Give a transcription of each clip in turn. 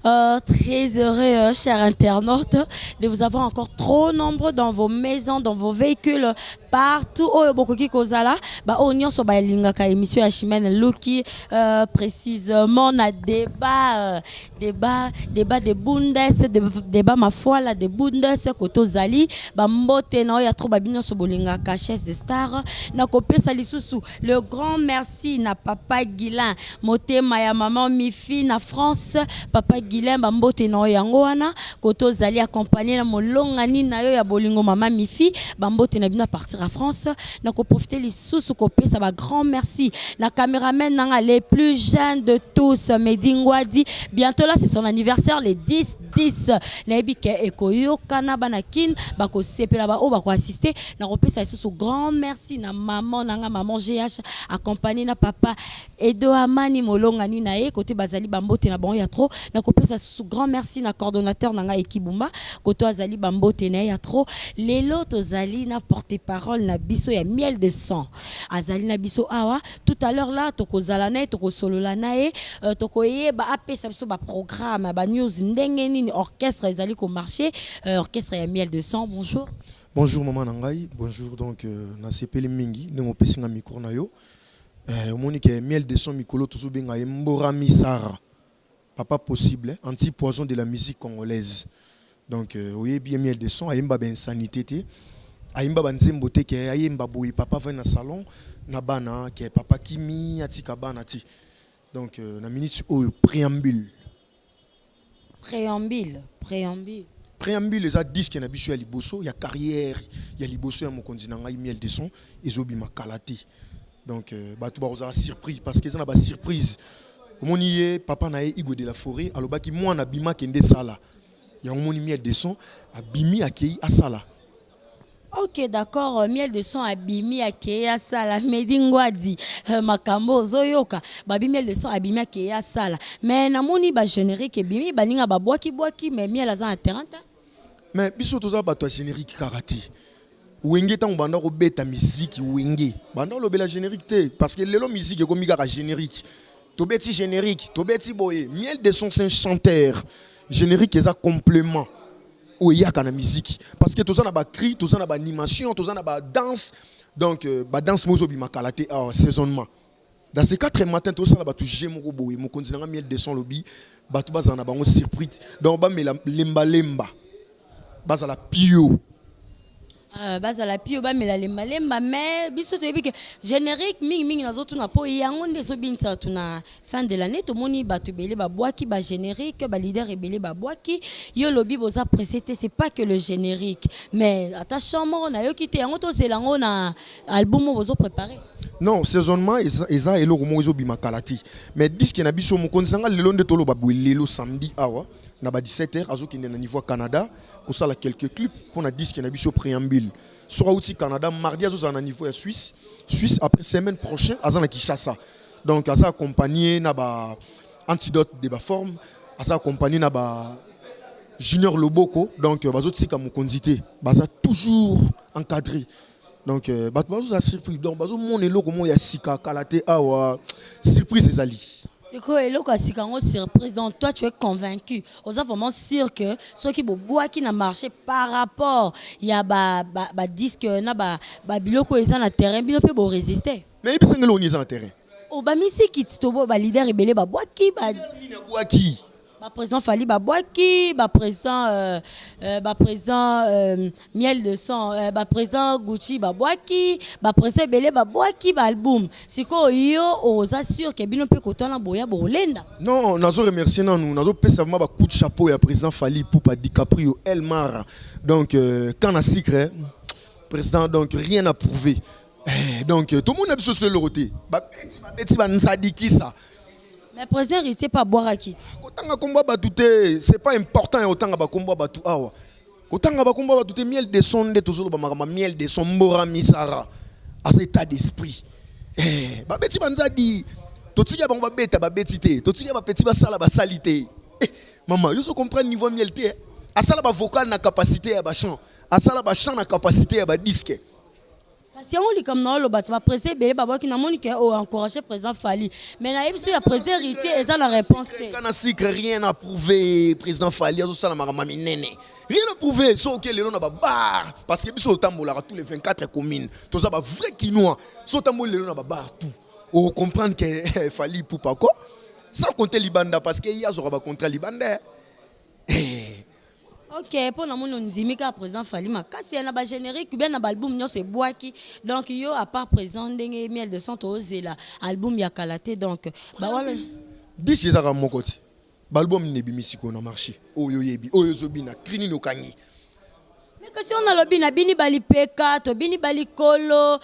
Très heureux, chers internautes, de vous avoir encore trop nombreux dans vos maisons, dans vos véhicules, partout. Oh, bokoki kozala, ba onion so ba lingaka émission ya Chimène Luki, précisément na débat de bundes, débat ma foi là de bundes koto zali, ba mbote na ya trop ba bino so bolingaka chaise de star, na kopesa lisusu. Le grand merci na papa Guilin, motema ya maman Mifi na France, papa Guilin bambote na yango wana koto zali accompagner na molongani na yo ya bolingo mama Mifi bambote na bina partir à France na ko profiter les sous ko pesa ba grand merci la caméraman nanga les plus jeunes de tous Medingwadi bientôt là c'est son anniversaire les 10 na ebike ekoyo kana banakin bako sepela ba o bako assister na ko pesa sous grand merci na maman nanga maman GH accompagner na papa Edo Amani molongani na e côté bazali bambote na bon ya trop na kopesa sous grand merci na coordonnateur nanga Ekibumba koto azali bambote na ya trop lelo tozali na porte-parole na biso ya miel de sang azali na biso awa tout à l'heure là tokozala na toko solola na e tokoye ba apesa biso ba programme ba news ndenge nini orchestre ezali ko marcher orchestre ya miel de sang. Bonjour. Bonjour maman nangai, bonjour donc na sepeli mingi ndenge opesinga micro na yo monique miel de sang mikolo tozo benga mbora misara papa possible anti-poison de la musique congolaise. Donc oui bien miel de son ayemba ben sanité té ayemba banzembo té ke ayemba boy papa va na salon na bana ke papa kimi atika bana ti. Donc na minute au préambule les a disque na biso ya liboso ya carrière ya liboso ya mokonzi na ngai miel de son ezobi makalati. Donc batu ba oza surprise parce que ça na ba surprise. Omoniye papa na Igo de la Forêt alobaki moi na bima kende sala ya omoni miel de son abimi akei asala. Ok d'accord, miel de son abimi akei asala Medingwadi makambo zoyoka babi miel de son abimi akei asala mais namoni ba générique bimi balinga ba boaki mais miel aza na terrain ta mais biso toza bato générique karate wenge tango banda ko beta musique wenge banda lobela générique te parce que lelo musique ekomi kaka générique. Tobeti générique, Tobeti boye, miel de son c'est un chanteur. Générique est un complément au yaka na musique parce que tout ça na ba cri, tout ça na ba animation, tout ça na ba danse. Donc ba danse mozo bi makalate saisonnement. Dans ces 4 matins tout ça na ba tout jemo boye, mo konzinanga miel de son lobby, ba tout baza na bango surprise. Donc ba mela lemba. Baza la pio. Baza la pio ba mela lemba mais biso to yebike générique mingi na zotu na po yango ndeso binsa tuna fin de l'année to moni ba to belé ba boaki ba générique ba leader ebelé ba boaki yo lobi boza précété c'est pas que le générique mais attachement na yo kité yango to zelango na album bozo préparé. Non, saisonnement eza eloko mo ezo bima kalati mais disque na biso mo konzanga lelo nde tolo ba lelo samedi awa na ba 17h azokende na niveau Canada ko sala quelques clips pour na disque na biso préambule sera outil Canada mardi azo na niveau ya Suisse après semaine prochaine aza na Kinshasa. Donc aza accompagné na ba antidote de ba forme aza accompagné na ba Junior Loboko donc bazo tika mo konzité baza toujours encadré. Donc bazo a surprise donc bazo mon eloko mo ya sika kalate awa surprise ezali. C'est quoi eloko asikango surprise donc toi tu es convaincu on est vraiment sûr que ceux qui boit qui n'a marché par rapport il y a ba disque na ba biloko eza na terrain bino pe bo résister mais il sengelo on est en terrain o ba misi kitito ba leader ebele ba boaki ba boaki ba président Fali ba boaki ba président miel de son ba président Gucci ba boaki ba président belé ba boaki ba album siko yo aux assure que bino pe kotana boya bolenda. Non nazo remercier nous nazo pesa vraiment ba coup de chapeau ya président Fali Poupa DiCaprio Elmar donc quand na secret président donc rien à prouver donc tout le monde a besoin de le roter ba beti ba nsadiki ça. Mais président il sait pas boire à qui. Otanga komba batute c'est pas important otanga ba komba batu awa. Otanga ba komba batute miel de son de tozolo ba makamba miel de son mbora misara à cet état d'esprit. Ba beti banzadi totika ba beta ba betité totika ba petit ba sala ba salité. Maman yo so comprendre niveau miel té a sala ba vocal na capacité ya ba chant a sala ba chant na capacité ya ba disque. Si on lit comme non, le bâtiment pressé, bébé, baba qui n'a mon qui encouragé président Fali. Mais là, il y a président héritier et ça la réponse. Quand on rien à prouver, président Fali, ça la mami nene. Rien à prouver, sauf que les gens n'ont bar parce que biso tambola tous les 24 communes. Tout ça va vrai quinoa. Sauf tambola les gens n'ont bar tout. On comprendre que Fali pour pas quoi. Sans compter Libanda parce que hier j'aurais pas contre Libanda. Ok, pour nous on dit que président Fali makasi na ba générique bien na album nyo se boaki donc yo à part présent ndenge miel de son ozela album ya kalaté donc ba wala 10 ezaka mokoti. Balbum ne bimisiko na marché. Oyo yebi, oyo zobina, krini no kangi. mais que si on a lobby na bini bali peka to bini bali kolo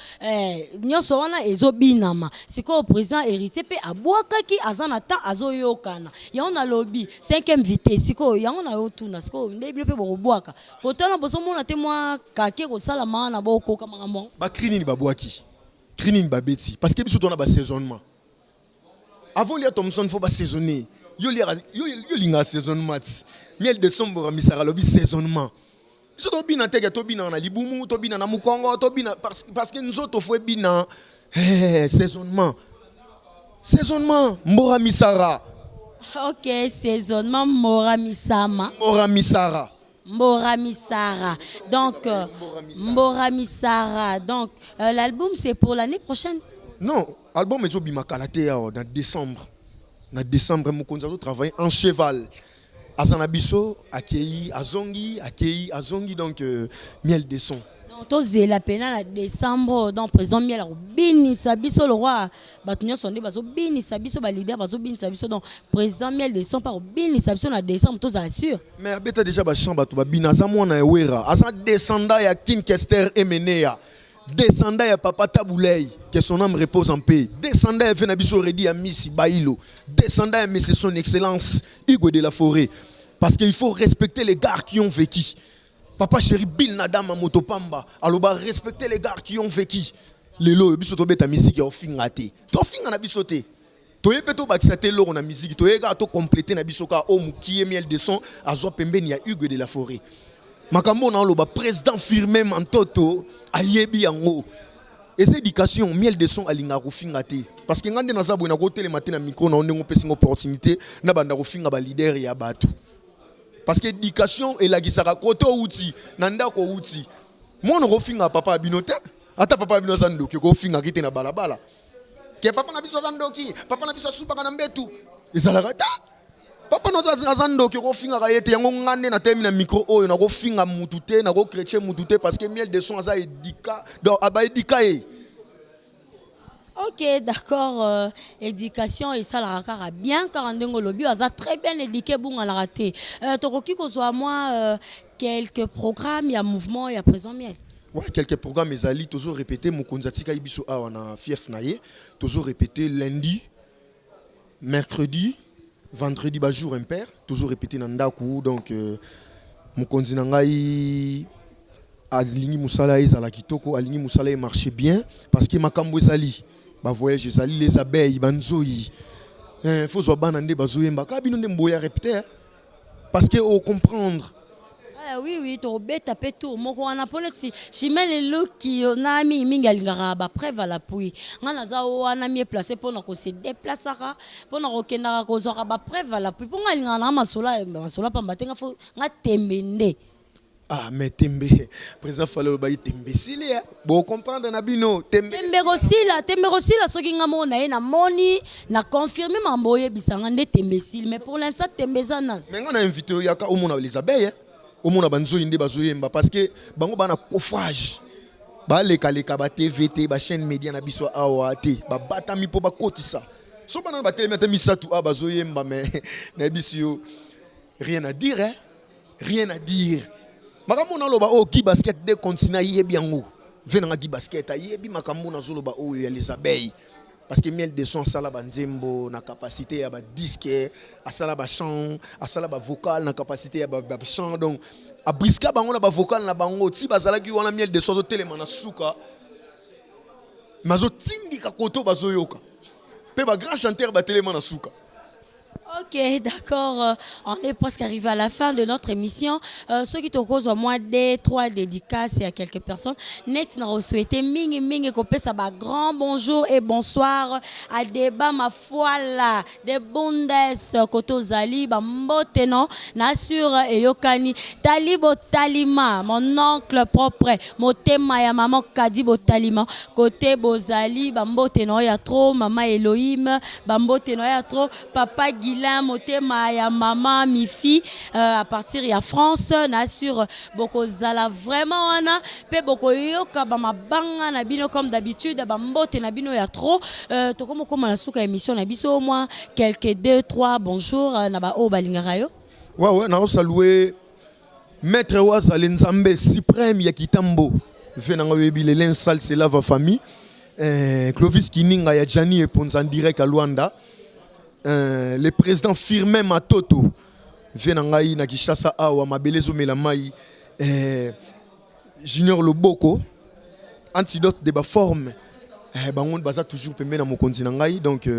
nyoso wana ezobina ma siko président héritier pe abwakaki azana ta azoyokana ya on a lobby 5e vitesse siko ya on a yotuna siko ndebi pe bobwaka kotana bosomona te moi kake ko sala mana boko kama ngamo Ba krini ni babwaki. Krini ni babeti parce que biso tona ba saisonnement. Avant Lia Thompson faut ba saisonner. Yo linga saisonnement. Miel de sombre misara lobby saisonnement. So to bina teke to bina na libumu to bina na mukongo to bina parce que nous autres faut bina saisonnement. Saisonnement mbora misara. ok saisonnement mora misama Mbora misara. Mbora Misara. Donc, Mbora Misara. Donc, l'album, c'est pour l'année prochaine? Non, album est bima kalaté en décembre. En décembre, mon konzalo travaille en cheval. Azanabiso, Akei, Azongi, donc miel de son. Donc, tu la peine en décembre, donc, président Miel, Bini Sabiso, le roi, Batunio Sondé, Bazo, Bini Sabiso, leader, Bazo, Bini Sabiso, donc, président Miel de son par Bini Sabiso, en décembre, tu assures. Mais Beta déjà, Bachamba, tu vas Bina, Zamouana et Wera, Azan descendant ya Kim Kester et Menea. Descendant ya Papa Taboulay, que son âme repose en paix. Descendant ya Fenabiso Redi à Missi Bailo. Descendant ya Messie son excellence Hugo de la Forêt. Parce qu'il faut respecter les gars qui ont vécu. Papa chéri Bill Nadam à Motopamba. Alors respecter les gars qui ont vécu. Lelo biso to beta musique ya ofingate. To finga na biso te. To yepeto bakisate loro na musique. To yega to compléter na biso ka o mukie miel de son azwa pembeni ya Hugo de la Forêt. Makambo na loba président firmé Mantoto ayebi yango. Et cette éducation miel de son alinga rofinga te parce que ngande na zabo na côté le matin na micro na ondengo pesi opportunité na banda rofinga ba leader ya batu. Parce que l'éducation et la gisara côté outil nanda ko outil. Mon rofinga papa binote ata papa bino zando ki ko finga kite na balabala. Ke papa na biso zando ki papa na biso supa kana mbetu. Ezala ta papa no zando ki ko finga ka yete yango ngande na temi na micro oyo na ko finga mutute na ko chrétien mutute parce que miel de son aza édika donc aba édika e. Ok, d'accord. Éducation et ça la rakara bien car en dengo lobby a très bien éduqué bon à la raté. Toroki ko soit moi quelques programmes, il y a mouvement, il y a présent miel. Ouais, quelques programmes ezali toujours répété mon konzatika ibiso awa na fief naye, toujours répété lundi, mercredi, vendredi ba jour impair, toujours répété na ndaku donc mon konzina ngai alingi musala ezala kitoko, alingi musala marché bien parce que makambo ezali ba voyage ezali les abeilles banzoi faut zo banande bazoyemba ka bino ndemboya répéter parce que au comprendre. Ah oui oui to beta peto moko wana pone si chimele loki na mi minga lingara ba preuve la pui ngana za wana mi placer pona ko se déplacera pona ko kenda ko zo ba preuve la pui ponga lingana na masola pamba tenga fo nga tembende. Ah mais tembe président fallait ba tembe sile bo comprendre na bino tembe rosila soki nga mona e na moni na confirmer mamboye bisanga nde tembe sile mais pour l'instant tembe zana mais nga na invité yaka au mona les abeilles au mona banzo inde bazoyemba parce que bango bana coffrage ba leka ba TVT ba chaîne média na biso awa te ba batami po ba kotisa so bana ba télé misatu a bazoyemba mais na biso rien à dire hein? Rien à dire. Makambo na loba o ki basket de continent yebi yango venanga ki basket yebi makambo na zoloba o ya les abeilles parce que miel de son sala banzembo na capacité ya ba disque a sala ba chant a sala ba vocal na capacité ya ba chant donc a briska bango na ba vocal na bango ti bazala ki wana miel de son zo telema na suka mazo tindika koto bazoyoka pe ba grand chanteur ba telema na suka. Ok, Ok, d'accord. On est presque arrivé à la fin de notre émission. Ceux qui te causent au moins des 3 dédicaces à quelques personnes. Net n'a souhaité mingi copé ça ba grand bonjour et bonsoir à débat ma foi là des bundes koto zali ba mbote non nassure et yokani talibo talima mon oncle propre motema ya maman kadibo talima côté bozali ba mbote non ya trop maman Elohim ba mbote non ya trop papa Guilain motema ya maman Mifi à partir ya France nassure boko zala vraiment wana pe boko yoka ba mabanga na bino comme d'habitude ba mbote na bino ya trop to comme na suka émission na biso au moins quelques 2 3 bonjour na ba o balingaka yo ouais na saluer maître Wazale Nzambe suprême ya Kitambo venanga yebile l'ensal c'est la famille Clovis Kininga ya Jani et Ponza en direct à Luanda. Le président Firmin Matoto venanga na Kishasa awa mabelezo melamai Junior Loboko antidote de ba forme bangon baza toujours pembe na mokonzi na ngai donc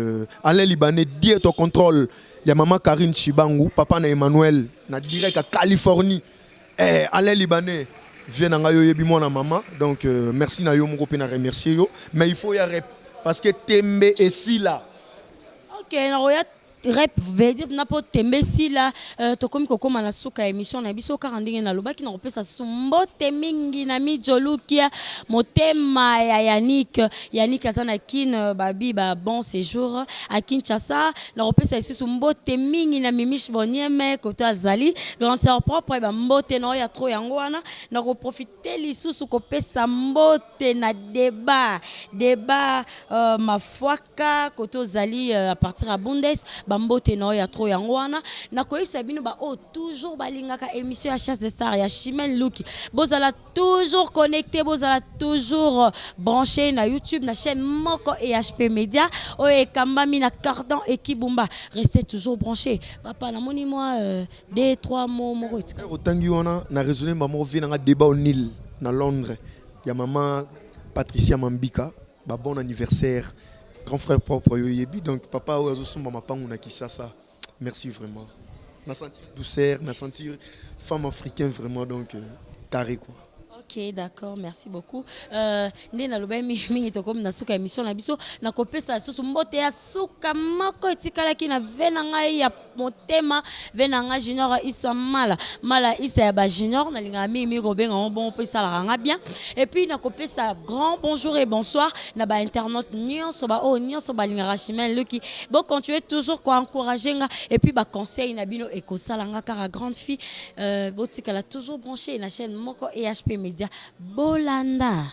Alain Libanais diète au contrôle ya maman Karine Chibangu papa na Emmanuel na direct à Californie Alain Libanais vient na ngai yebi mona maman donc merci na yo moko pe na remercier yo mais il faut y rep parce que tembe et si là ok na roya rep veut na po tembe si la to komi kokoma na suka émission na biso ka ndenge na lobaki na kopesa mbote mingi na mijolukia motema ya Yannick azana kin babi ba bon séjour à Kinshasa na kopesa ici mbote mingi na Mimish Bonieme koto azali grand sœur propre ba mbote na ya trop yango wana na ko profiter lisusu kopesa mbote na débat mafuaka koto zali à partir à Bundes bambote na ya trop yango wana na koyisa bino ba toujours balingaka émission ya chasse de star ya Chimène Luki bozala toujours connecté bozala toujours branché na YouTube na chaîne moko et HP Media o e kambami na carton et kibumba restez toujours branché papa na moni moi 2 3 mots moko otangi wana na raisonner maman vient na débat au Nil na Londres ya maman Patricia Mambika ba bon anniversaire grand frère propre yoyebi donc papa ozo somba mapangu na Kishasa merci vraiment na senti douceur na senti femme africaine vraiment donc carré quoi. Ok, d'accord, merci beaucoup. Ndé na loba mingi to comme na suka émission na biso na kopesa susu mbote ya suka mako etikala ki na venanga ya motema venanga junior isa mala isa ya ba junior na linga mi robenga bon pe sala nga bien et puis na kopesa grand bonjour et bonsoir na ba internaute nyonso ba nyonso ba linga Chimène Luki bon continuer toujours quoi encourager nga et puis ba conseil na bino ekosala nga car grande fille botikala toujours branché na chaîne moko EHP Media Bolanda.